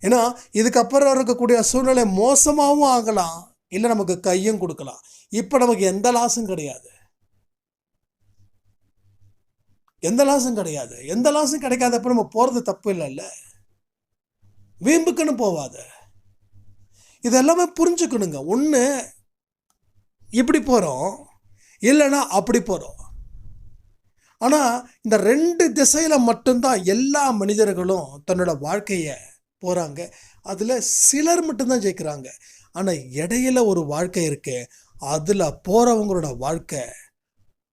ஏன்னா இதுக்கப்புறம் இருக்கக்கூடிய சூழ்நிலை மோசமாகவும் ஆகலாம், இல்லை நமக்கு கையும் கொடுக்கலாம். இப்போ நமக்கு எந்த லாஸும் கிடையாது. எந்த லாஸும் கிடைக்காதப்ப நம்ம போகிறது தப்பு இல்லைல்ல. வீம்புக்குன்னு போவாத. இதெல்லாமே புரிஞ்சுக்கணுங்க. ஒன்று இப்படி போகிறோம், இல்லைன்னா அப்படி போகிறோம். ஆனால் இந்த 2 திசையில் மட்டும்தான் எல்லா மனிதர்களும் தன்னோட வாழ்க்கையை போகிறாங்க. அதில் சிலர் மட்டும்தான் ஜெயிக்கிறாங்க. ஆனால் இடையில ஒரு வாழ்க்கை இருக்கு, அதில் போகிறவங்களோட வாழ்க்கை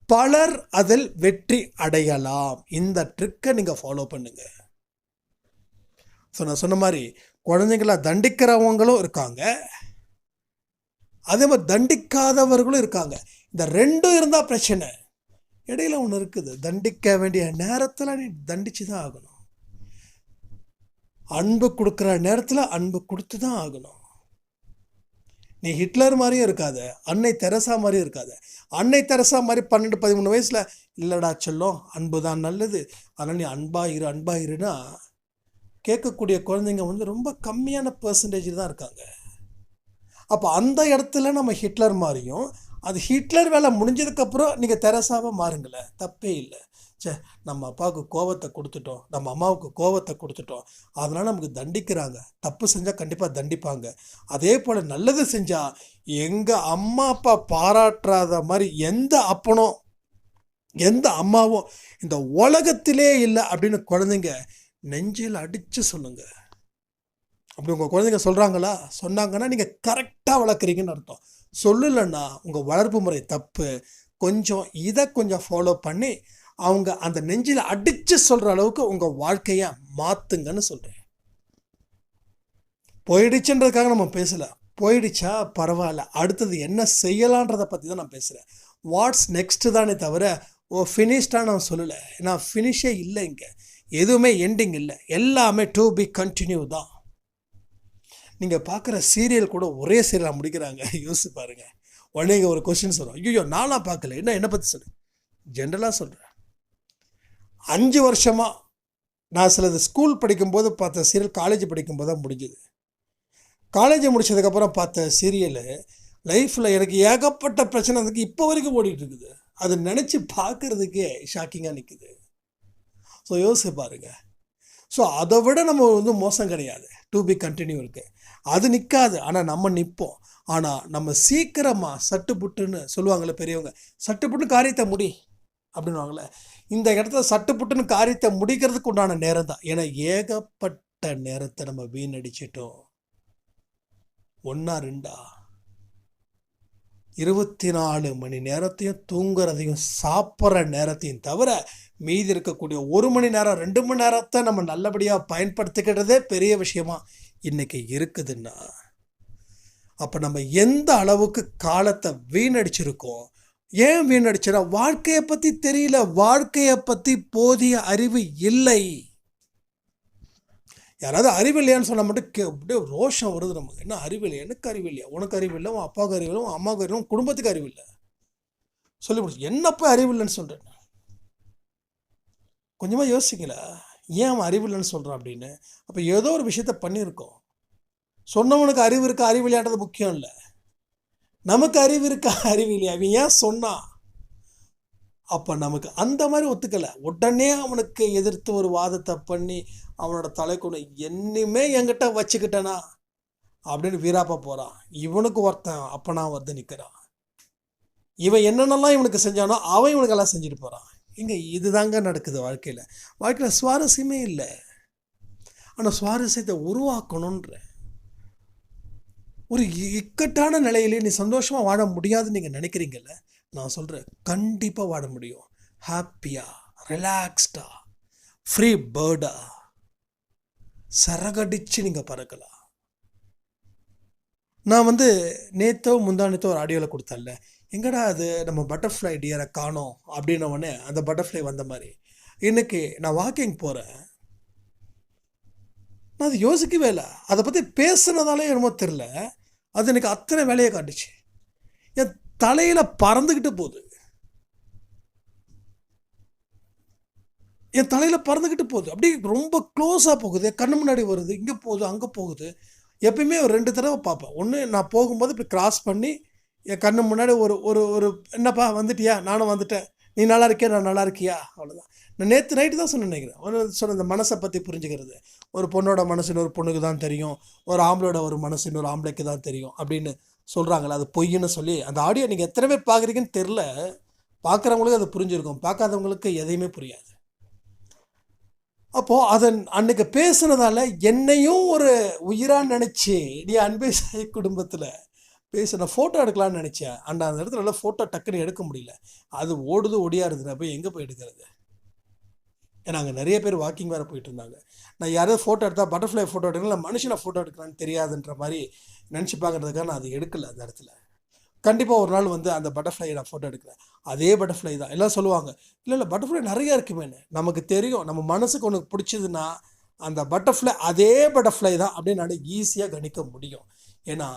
பலர் அதில் வெற்றி அடையலாம். இந்த ட்ரிக்கை நீங்கள் ஃபாலோ பண்ணுங்க. நான் சொன்ன மாதிரி குழந்தைங்கள தண்டிக்கிறவங்களும் இருக்காங்க, அதே மாதிரி தண்டிக்காதவர்களும் இருக்காங்க. இந்த 2 இருந்தால் பிரச்சனை. இடையில ஒன்று இருக்குது, தண்டிக்க வேண்டிய நேரத்தில் நீ தண்டிச்சு தான் ஆகணும். அன்பு கொடுக்குற நேரத்தில் அன்பு கொடுத்து தான் ஆகணும். நீ ஹிட்லர் மாதிரியும் இருக்காத, அன்னை தெரசா மாதிரியும் இருக்காத. அன்னை தெரசா மாதிரி 12-13 வயசில் இல்லைடா சொல்லும், அன்பு தான் நல்லது, அதனால் நீ அன்பாயிருன்னா கேட்கக்கூடிய குழந்தைங்க ரொம்ப கம்மியான பெர்சன்டேஜ் தான் இருக்காங்க. அப்போ அந்த இடத்துல நம்ம ஹிட்லர் மாதிரியும், அது ஹிட்லர் வேலை முடிஞ்சதுக்கப்புறம் நீங்கள் தெரசாவை மாறுங்களேன், தப்பே இல்லை. நம்ம அப்பாவுக்கு கோவத்தை கொடுத்துட்டோம், நம்ம அம்மாவுக்கு கோவத்தை கொடுத்துட்டோம், அதனால் நமக்கு தண்டிக்கிறாங்க. தப்பு செஞ்சால் கண்டிப்பாக தண்டிப்பாங்க. அதே போல் நல்லது செஞ்சால் எங்கள் அம்மா அப்பா பாராட்டுறாத மாதிரி எந்த அப்பனோ எந்த அம்மாவும் இந்த உலகத்திலே இல்லை அப்படின்னு குழந்தைங்க நெஞ்சில் அடித்து சொல்லுங்க. அப்படி உங்கள் குழந்தைங்க சொன்னாங்கன்னா நீங்கள் கரெக்டாக வளர்க்குறீங்கன்னு அர்த்தம். சொல்லலைன்னா உங்கள் வளர்ப்பு முறை தப்பு. கொஞ்சம் ஃபாலோ பண்ணி அவங்க அந்த நெஞ்சில் அடித்து சொல்கிற அளவுக்கு உங்கள் வாழ்க்கையை மாற்றுங்கன்னு சொல்கிறேன். போயிடுச்சுன்றதுக்காக நம்ம பேசலை. போயிடுச்சா பரவாயில்ல, அடுத்தது என்ன செய்யலான்றதை பற்றி தான் நான் பேசுகிறேன். வாட்ஸ் நெக்ஸ்ட்டு தானே தவிர ஃபினிஷ்டாக நான் சொல்லலை. ஏன்னா ஃபினிஷே இல்லை, இங்கே எதுவுமே எண்டிங் இல்லை, எல்லாமே டு பி கண்டினியூ தான். நீங்கள் பார்க்குற சீரியல் கூட ஒரே சீரியலாக முடிக்கிறாங்க, யோசிச்சு பாருங்கள். உடனே இங்கே ஒரு கொஸ்டின் சொல்கிறோம், ஐயோ நானாக பார்க்கல, என்னை பற்றி சொல்லு. ஜென்ரலாக சொல்கிறேன். 5 வருஷமாக நான் சிலது ஸ்கூல் படிக்கும்போது பார்த்த சீரியல் காலேஜ் படிக்கும்போது தான் முடிஞ்சுது. காலேஜை முடித்ததுக்கப்புறம் பார்த்த சீரியலு லைஃப்பில் எனக்கு ஏகப்பட்ட பிரச்சனை அதுக்கு இப்போ வரைக்கும் ஓடிட்டுருக்குது. அது நினச்சி பார்க்குறதுக்கே ஷாக்கிங்காக நிற்குது. ஸோ யோசிச்சு பாருங்க. ஸோ அதை விட நம்ம மோசம் கிடையாது, டு பி கண்டினியூ இருக்குது. அது நிற்காது, ஆனால் நம்ம நிற்போம். ஆனால் நம்ம சீக்கிரமாக சட்டுப்புட்டுன்னு சொல்லுவாங்களே பெரியவங்க, சட்டுப்புட்டு காரியத்தை முடி அப்படின்வாங்களே, இந்த இடத்துல சட்டுப்புட்டுன்னு காரியத்தை முடிக்கிறதுக்கு உண்டான நேரம் தான். ஏன்னா ஏகப்பட்ட நேரத்தை நம்ம வீணடிச்சிட்டோம். 1-2 24 மணி நேரத்தையும் தூங்குறதையும் சாப்பிட்ற நேரத்தையும் தவிர மீதி இருக்கக்கூடிய 1 மணி நேரம் 2 மணி நேரத்தை நம்ம நல்லபடியாக பயன்படுத்திக்கிட்டதே பெரிய விஷயமா இன்னைக்கு இருக்குதுன்னா, அப்போ நம்ம எந்த அளவுக்கு காலத்தை வீணடிச்சிருக்கோம். ஏன் வீணடிச்சா? வாழ்க்கையை பற்றி தெரியல, வாழ்க்கையை பற்றி போதிய அறிவு இல்லை. யாராவது அறிவு இல்லையான்னு சொன்னால் மட்டும் அப்படியே ரோஷம் வருது நமக்கு. என்ன அறிவு இல்லை? எனக்கு அறிவு இல்லையா? உனக்கு அறிவு இல்லை, உன் அப்பாவுக்கு அறிவு இல்லை, உன் அம்மாவுக்கு அறிவு இல்லை, குடும்பத்துக்கு அறிவு இல்லை சொல்லி முடிச்சு. என்னப்போ அறிவு இல்லைன்னு சொல்கிறேன். கொஞ்சமாக யோசிக்கல, ஏன் அவன் அறிவு இல்லைன்னு சொல்கிறான் அப்படின்னு. அப்போ ஏதோ ஒரு விஷயத்த பண்ணியிருக்கோம். சொன்னவனுக்கு அறிவு இருக்கா அறிவு இல்லையான்றது முக்கியம் இல்லை. நமக்கு அறிவு இருக்கா, அறிவு இல்லையா, அவன் ஏன் சொன்னான்? அப்போ நமக்கு அந்த மாதிரி ஒத்துக்கலை. உடனே அவனுக்கு எதிர்த்து ஒரு வாதத்தை பண்ணி அவனோட தலைக்குணை என்னையுமே என்கிட்ட வச்சுக்கிட்டேனா அப்படின்னு வீராப்பா போகிறான். இவனுக்கு ஒருத்தன் அப்பனா வந்து நிற்கிறான். இவன் என்னென்னலாம் இவனுக்கு செஞ்சானோ அவன் இவனுக்கெல்லாம் செஞ்சுட்டு போகிறான். இங்கே இதுதாங்க நடக்குது வாழ்க்கையில் சுவாரஸ்யமே இல்லை. ஆனால் சுவாரஸ்யத்தை உருவாக்கணுன்ற ஒரு இக்கட்டான நிலையிலே நீ சந்தோஷமாக வாழ முடியாதுன்னு நீங்கள் நினைக்கிறீங்கல்ல, நான் சொல்கிறேன், கண்டிப்பாக வாழ முடியும். ஹாப்பியாக, ரிலாக்ஸ்டாக, ஃப்ரீ பேர்டாக சரகடிச்சு நீங்கள் பறக்கலாம். நான் வந்து நேற்றோ முந்தானத்தோ ஒரு ஆடியோவில் கொடுத்தேன்ல, எங்கடா அது நம்ம பட்டர்ஃப்ளை டியரை காணோம் அப்படின்னவொடனே அந்த பட்டர்ஃப்ளை வந்த மாதிரி இன்னைக்கு நான் வாக்கிங் போகிறேன். நான் அது யோசிக்கவே இல்லை. அதை பற்றி பேசுனதாலே என்னமோ தெரில, அது எனக்கு அத்தனை வேலையை காட்டுச்சு. என் தலையில் பறந்துக்கிட்டு போகுது, என் தலையில் பறந்துக்கிட்டு போகுது, அப்படியே ரொம்ப க்ளோஸாக போகுது, என் கண்ணு முன்னாடி வருது, இங்கே போகுது அங்கே போகுது. எப்பயுமே ஒரு 2 தடவை பார்ப்பேன். ஒன்று நான் போகும்போது இப்படி கிராஸ் பண்ணி என் கண்ணு முன்னாடி ஒரு ஒரு ஒரு என்னப்பா வந்துட்டியா, நானும் வந்துட்டேன், நீ நல்லா இருக்கியா, நான் நல்லா இருக்கியா, அவ்வளோதான். நான் நேற்று நைட்டு தான் நினைக்கிறேன் சொன்ன இந்த மனசை பற்றி புரிஞ்சுக்கிறது. ஒரு பொண்ணோட மனசு இன்னொரு பொண்ணுக்கு தான் தெரியும், ஒரு ஆம்பளோட ஒரு மனசு இன்னொரு ஆம்பளைக்கு தான் தெரியும் அப்படின்னு சொல்கிறாங்களே, அது பொய்ன்னு சொல்லி அந்த ஆடியோ நீங்கள் எத்தனை பேர் பார்க்குறீங்கன்னு தெரில. பார்க்குறவங்களுக்கு அது புரிஞ்சிருக்கும், பார்க்காதவங்களுக்கு எதையுமே புரியாது. அப்போது அதன் அன்னைக்கு பேசுனதால என்னையும் ஒரு உயிராக நினச்சி நீ அன்பே சாய் குடும்பத்தில் பேச ஃபோட்டோ எடுக்கலான்னு நினச்சேன். அந்த இடத்துல ஃபோட்டோ டக்குன்னு எடுக்க முடியல, அது ஓடுது ஒடியாருது. நான் போய் எங்கே போய் எடுக்கிறது? ஏன்னா அங்கே நிறைய பேர் வாக்கிங் வேறு போயிட்டு இருந்தாங்க. நான் யாராவது ஃபோட்டோ எடுத்தால் பட்டர்ஃப்ளை ஃபோட்டோ எடுக்கலாம், இல்லை மனுஷனை ஃபோட்டோ எடுக்கலான்னு தெரியாதுன்ற மாதிரி நினச்சிப்பாங்கிறதுக்காக நான் அதை எடுக்கலை. அந்த இடத்துல கண்டிப்பாக ஒரு நாள் வந்து அந்த பட்டர்ஃப்ளையை நான் ஃபோட்டோ எடுக்கிறேன். அதே பட்டர்ஃப்ளை தான். எல்லாம் சொல்லுவாங்க, இல்லை பட்டர்ஃப்ளை நிறையா இருக்குமேனு. நமக்கு தெரியும், நம்ம மனசுக்கு ஒன்று பிடிச்சதுன்னா அந்த பட்டர்ஃப்ளை அதே பட்டர்ஃப்ளை தான் அப்படின்னு நான் ஈஸியாக கணிக்க முடியும். ஏன்னா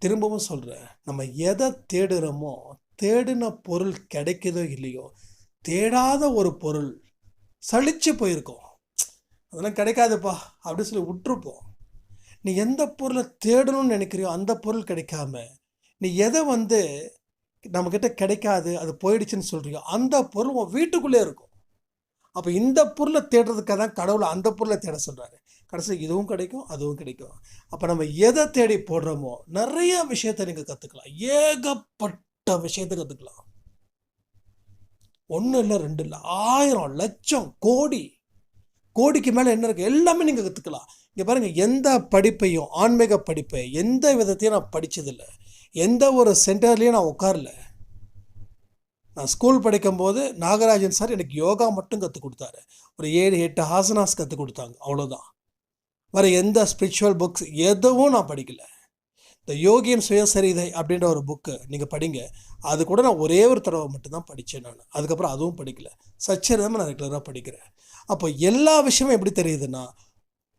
திரும்பவும் சொல்கிறேன், நம்ம எதை தேடுறோமோ, தேடின பொருள் கிடைக்குதோ இல்லையோ, தேடாத ஒரு பொருள் சலிச்சு போயிருக்கோம், அதெல்லாம் கிடைக்காதுப்பா அப்படின்னு சொல்லி விட்டுருப்போம். நீ எந்த பொருளை தேடணும்னு நினைக்கிறியோ அந்த பொருள் கிடைக்காம நீ எதை வந்து நம்மக்கிட்ட கிடைக்காது அது போயிடுச்சுன்னு சொல்கிறியோ அந்த பொருள் உன் வீட்டுக்குள்ளே இருக்கும். அப்போ இந்த பொருளை தேடுறதுக்காக தான் கடவுளை அந்த பொருளை தேட சொல்கிறாரு. கடைசியில் இதுவும் கிடைக்கும் அதுவும் கிடைக்கும். அப்போ நம்ம எதை தேடி போடுறோமோ நிறைய விஷயத்தை நீங்கள் கற்றுக்கலாம், ஏகப்பட்ட விஷயத்தை கற்றுக்கலாம். 1 இல்லை 2 இல்லை 1000 லட்சம் கோடிக்கு மேலே என்ன இருக்குது எல்லாமே நீங்கள் கற்றுக்கலாம். இங்கே பாருங்கள், எந்த படிப்பையும் ஆன்மீக படிப்பை எந்த விதத்தையும் நான் படித்ததில்லை, எந்த ஒரு சென்டர்லேயும் நான் உட்காரல. நான் ஸ்கூல் படிக்கும்போது நாகராஜன் சார் எனக்கு யோகா மட்டும் கற்றுக் கொடுத்தாரு, ஒரு 7-8 ஆசனாஸ் கற்றுக் கொடுத்தாங்க, அவ்வளோதான். வேறு எந்த ஸ்பிரிச்சுவல் புக்ஸ் எதுவும் நான் படிக்கலை. இந்த யோகியின் சுயசரிதை அப்படின்ற ஒரு புக்கு நீங்கள் படிங்க, அது கூட நான் ஒரே ஒரு தடவை மட்டும்தான் படித்தேன். நான் அதுக்கப்புறம் அதுவும் படிக்கலை. சச்சரிதமாக நான் ரெகுலராக படிக்கிறேன். அப்போ எல்லா விஷயமும் எப்படி தெரியுதுன்னா,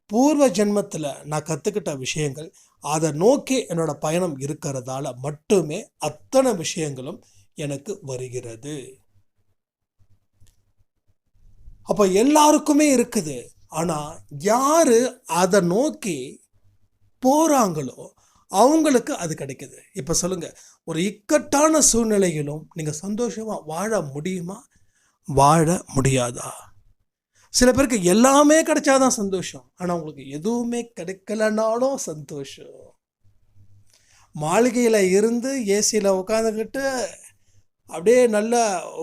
பூர்வ ஜென்மத்தில் நான் கற்றுக்கிட்ட விஷயங்கள், அதை நோக்கி என்னோட பயணம் இருக்கிறதால மட்டுமே அத்தனை விஷயங்களும் எனக்கு வருகிறது. அப்போ எல்லாருக்குமே இருக்குது. ஆனால் யார் அதை நோக்கி போகிறாங்களோ அவங்களுக்கு அது கிடைக்குது. இப்போ சொல்லுங்கள், ஒரு இக்கட்டான சூழ்நிலையிலும் நீங்கள் சந்தோஷமாக வாழ முடியுமா, வாழ முடியாதா? சில பேருக்கு எல்லாமே கிடைச்சாதான் சந்தோஷம், ஆனால் உங்களுக்கு எதுவுமே கிடைக்கலனாலும் சந்தோஷம். மாளிகையில் இருந்து ஏசியில் உட்காந்துக்கிட்டு அப்படியே நல்ல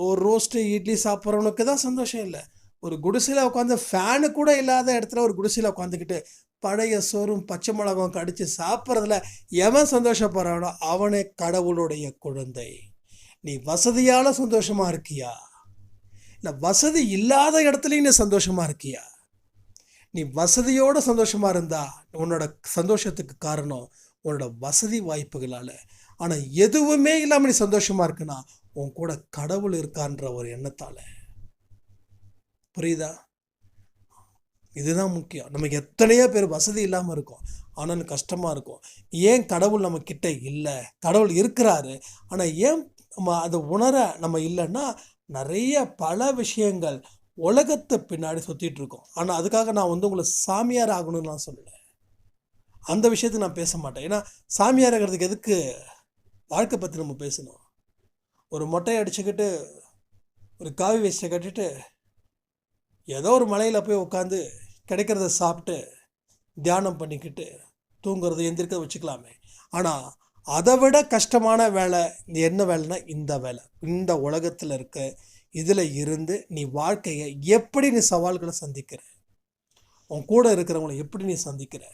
ஒரு ரோஸ்ட்டு இட்லி சாப்பிட்றவனுக்கு தான் சந்தோஷம் இல்லை. ஒரு குடிசையில் உட்காந்து ஃபேனு கூட இல்லாத இடத்துல ஒரு குடிசையில் உட்காந்துக்கிட்டு பழைய சோறும் பச்சை மிளகாவும் கடித்து சாப்பிட்றதுல எவன் சந்தோஷப்படுறானோ அவனே கடவுளுடைய குழந்தை. நீ வசதியால் சந்தோஷமாக இருக்கியா, இல்லை வசதி இல்லாத இடத்துலையும் நீ சந்தோஷமாக இருக்கியா? நீ வசதியோடு சந்தோஷமாக இருந்தா உன்னோட சந்தோஷத்துக்கு காரணம் உன்னோட வசதி வாய்ப்புகளால். ஆனால் எதுவுமே இல்லாமல் நீ சந்தோஷமாக இருக்குன்னா உன் கூட கடவுள் இருக்கான்ற ஒரு எண்ணத்தால். புரியுதா? இதுதான் முக்கியம். நமக்கு எத்தனையோ பேர் வசதி இல்லாமல் இருக்கும், ஆனால் கஷ்டமாக இருக்கும். ஏன் கடவுள் நம்ம கிட்ட இல்லை? கடவுள் இருக்கிறாரு, ஆனால் ஏன் நம்ம அதை உணர நம்ம இல்லைன்னா நிறைய பல விஷயங்கள் உலகத்தை பின்னாடி சுற்றிட்டு இருக்கோம். ஆனால் அதுக்காக நான் வந்து உங்களை சாமியார் ஆகணும்னு நான் சொல்லலை, அந்த விஷயத்துக்கு நான் பேச மாட்டேன். ஏன்னா சாமியார் ஆகிறதுக்கு எதுக்கு வாழ்க்கை பற்றி நம்ம பேசணும். ஒரு மொட்டையை அடிச்சுக்கிட்டு ஒரு காவி வேஷ்டை கட்டிட்டு ஏதோ ஒரு மலையில் போய் உட்காந்து கிடைக்கிறத சாப்பிட்டு தியானம் பண்ணிக்கிட்டு தூங்குறது எந்திரிக்க வச்சுக்கலாமே. ஆனால் அதை விட கஷ்டமான வேலை என்ன வேலைன்னா இந்த வேலை. இந்த உலகத்தில் இருக்க இதில் இருந்து நீ வாழ்க்கையை எப்படி நீ சவால்களை சந்திக்கிற, உன் கூட இருக்கிறவங்களை எப்படி நீ சந்திக்கிற,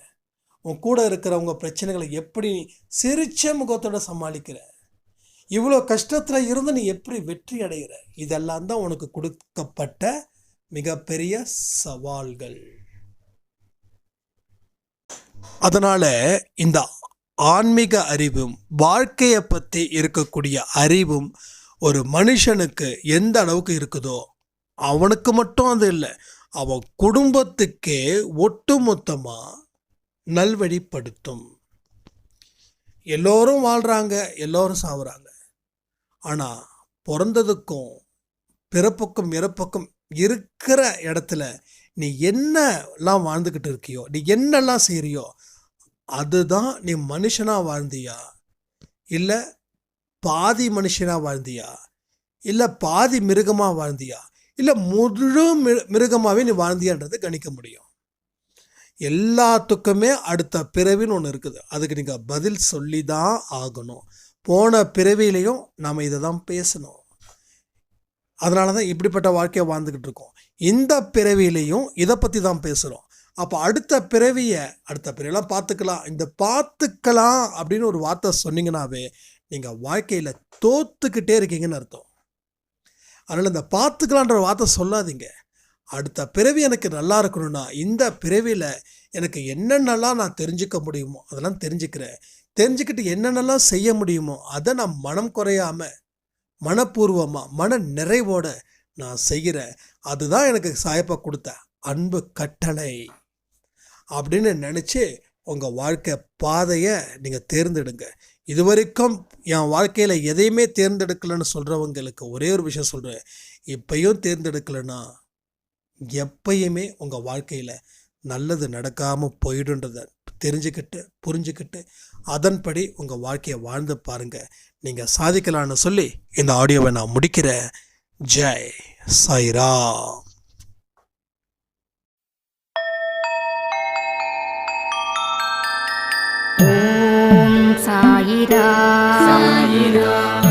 உன் கூட இருக்கிறவங்க பிரச்சனைகளை எப்படி நீ சிரிச்ச முகத்தோட சமாளிக்கிற, இவ்வளோ கஷ்டத்தில் இருந்து நீ எப்படி வெற்றி அடைகிற, இதெல்லாம் தான் உனக்கு கொடுக்கப்பட்ட மிகப்பெரிய சவால்கள். அதனால் இந்த ஆன்மீக அறிவும் வாழ்க்கையை பற்றி இருக்கக்கூடிய அறிவும் ஒரு மனுஷனுக்கு எந்த அளவுக்கு இருக்குதோ அவனுக்கு மட்டும் அது இல்லை, அவன் குடும்பத்துக்கே ஒட்டுமொத்தமாக நல்வழிப்படுத்தும். எல்லோரும் வாழ்கிறாங்க, எல்லோரும் சாகுறாங்க. ஆனால் பிறந்ததுக்கும் பிறப்புக்கும் இறப்புக்கும் இருக்கிற இடத்துல நீ என்னெல்லாம் வாழ்ந்துக்கிட்டு இருக்கியோ, நீ என்னெல்லாம் செய்கிறியோ அதுதான் நீ மனுஷனாக வாழ்ந்தியா, இல்லை பாதி மனுஷனாக வாழ்ந்தியா, இல்லை பாதி மிருகமாக வாழ்ந்தியா, இல்லை முழு மிருகமாகவே நீ வாழ்ந்தியான்றது கணிக்க முடியும். எல்லாத்துக்குமே அடுத்த பிறவின்னு ஒன்று இருக்குது. அதுக்கு நீங்கள் பதில் சொல்லி தான் ஆகணும். போன பிறவிலையும் நாம் இதை தான் பேசணும். அதனால தான் இப்படிப்பட்ட வாழ்க்கையை வாழ்ந்துக்கிட்டு இருக்கோம். இந்த பிறவிலையும் இதை பற்றி தான் பேசுகிறோம். அப்போ அடுத்த பிறவியெல்லாம் பார்த்துக்கலாம். இந்த பார்த்துக்கலாம் அப்படின்னு ஒரு வார்த்தை சொன்னீங்கன்னாவே நீங்கள் வாழ்க்கையில் தோத்துக்கிட்டே இருக்கீங்கன்னு அர்த்தம். அதனால் இந்த பார்த்துக்கலான்ற வார்த்தை சொல்லாதீங்க. அடுத்த பிறவி எனக்கு நல்லா இருக்கணும்னா இந்த பிறவியில் எனக்கு என்னென்னலாம் நான் தெரிஞ்சுக்க முடியுமோ அதெல்லாம் தெரிஞ்சுக்கிட்டு என்னென்னலாம் செய்ய முடியுமோ அதை நான் மனம் குறையாமல் மனப்பூர்வமாக மன நிறைவோடு நான் செய்கிறேன். அதுதான் எனக்கு சாயப்பா கொடுத்த அன்பு கட்டளை அப்படின்னு நினச்சி உங்கள் வாழ்க்கை பாதையை நீங்கள் தேர்ந்தெடுங்க. இதுவரைக்கும் என் வாழ்க்கையில் எதையுமே தேர்ந்தெடுக்கலைன்னு சொல்கிறவங்களுக்கு ஒரே ஒரு விஷயம் சொல்கிறேன். இப்பையும் தேர்ந்தெடுக்கலைன்னா எப்பயுமே உங்கள் வாழ்க்கையில் நல்லது நடக்காமல் போயிடுன்றதை தெரிஞ்சுக்கிட்டு புரிஞ்சுக்கிட்டு அதன்படி உங்கள் வாழ்க்கையை வாழ்ந்து பாருங்கள். நீங்கள் சாதிக்கலான்னு சொல்லி இந்த ஆடியோவை நான் முடிக்கிறேன். ஜெய் சாய்ராம். ஓம் சாயிரா. சாயிரா.